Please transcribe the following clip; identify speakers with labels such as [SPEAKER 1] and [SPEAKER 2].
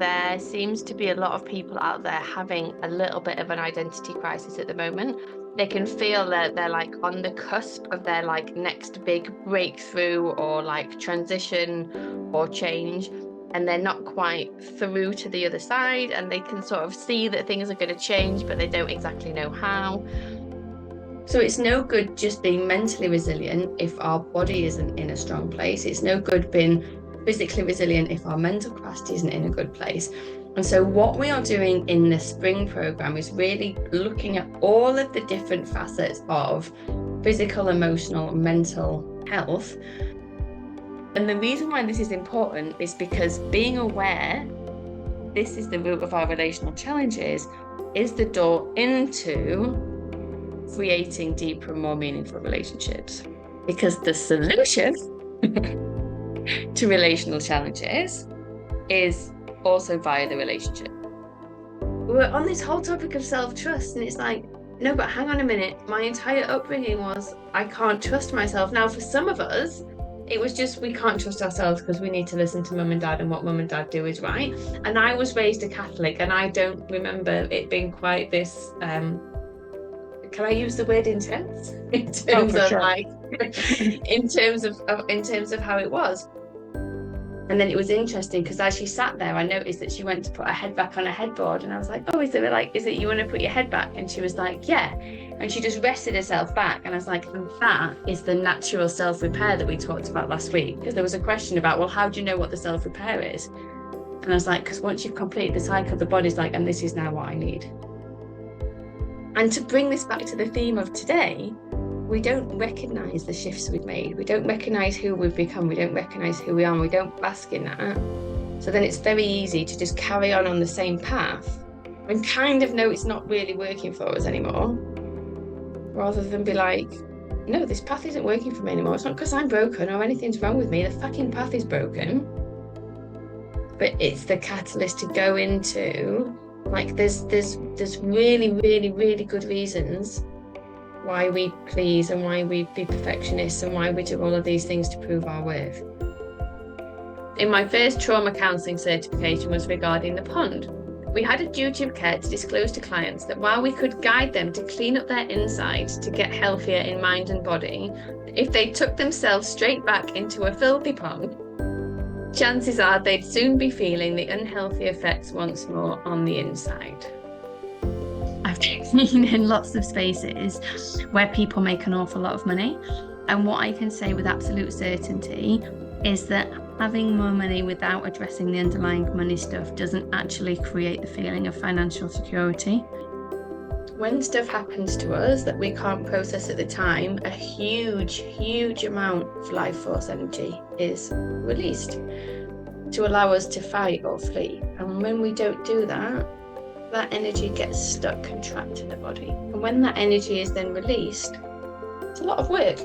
[SPEAKER 1] there seems to be a lot of people out there having a little bit of an identity crisis at the moment. They can feel that they're like on the cusp of their like next big breakthrough or like transition or change, and they're not quite through to the other side, and they can sort of see that things are going to change, but they don't exactly know how. So it's no good just being mentally resilient if our body isn't in a strong place. It's no good being physically resilient if our mental capacity isn't in a good place. And so what we are doing in the spring program is really looking at all of the different facets of physical, emotional, mental health. And the reason why this is important is because being aware this is the root of our relational challenges is the door into creating deeper and more meaningful relationships. Because the solution to relational challenges is also via the relationship. We're on this whole topic of self-trust, and it's like, no, but hang on a minute. My entire upbringing was, I can't trust myself. Now, for some of us, it was just, we can't trust ourselves because we need to listen to mum and dad, and what mum and dad do is right. And I was raised a Catholic, and I don't remember it being quite this, can I use the word intense? In terms of
[SPEAKER 2] sure.
[SPEAKER 1] like, in terms of how it was. And then it was interesting because as she sat there, I noticed that she went to put her head back on her headboard, and I was like, oh, is it you want to put your head back? And she was like, yeah. And she just rested herself back. And I was like, and that is the natural self-repair that we talked about last week. Because there was a question about, well, how do you know what the self-repair is? And I was like, because once you've completed the cycle, the body's like, and this is now what I need. And to bring this back to the theme of today, we don't recognize the shifts we've made. We don't recognize who we've become. We don't recognize who we are. And we don't bask in that. So then it's very easy to just carry on the same path and kind of know it's not really working for us anymore, rather than be like, no, this path isn't working for me anymore. It's not because I'm broken or anything's wrong with me. The fucking path is broken. But it's the catalyst to go into, like, there's really, really, really good reasons why we please and why we be perfectionists and why we do all of these things to prove our worth. In my first trauma counselling certification was regarding the pond. We had a duty of care to disclose to clients that while we could guide them to clean up their insides to get healthier in mind and body, if they took themselves straight back into a filthy pond, chances are they'd soon be feeling the unhealthy effects once more on the inside. I've been in lots of spaces where people make an awful lot of money, and what I can say with absolute certainty is that having more money without addressing the underlying money stuff doesn't actually create the feeling of financial security. When stuff happens to us that we can't process at the time, a huge amount of life force energy is released to allow us to fight or flee. And when we don't do that, that energy gets stuck and trapped in the body. And when that energy is then released, it's a lot of work.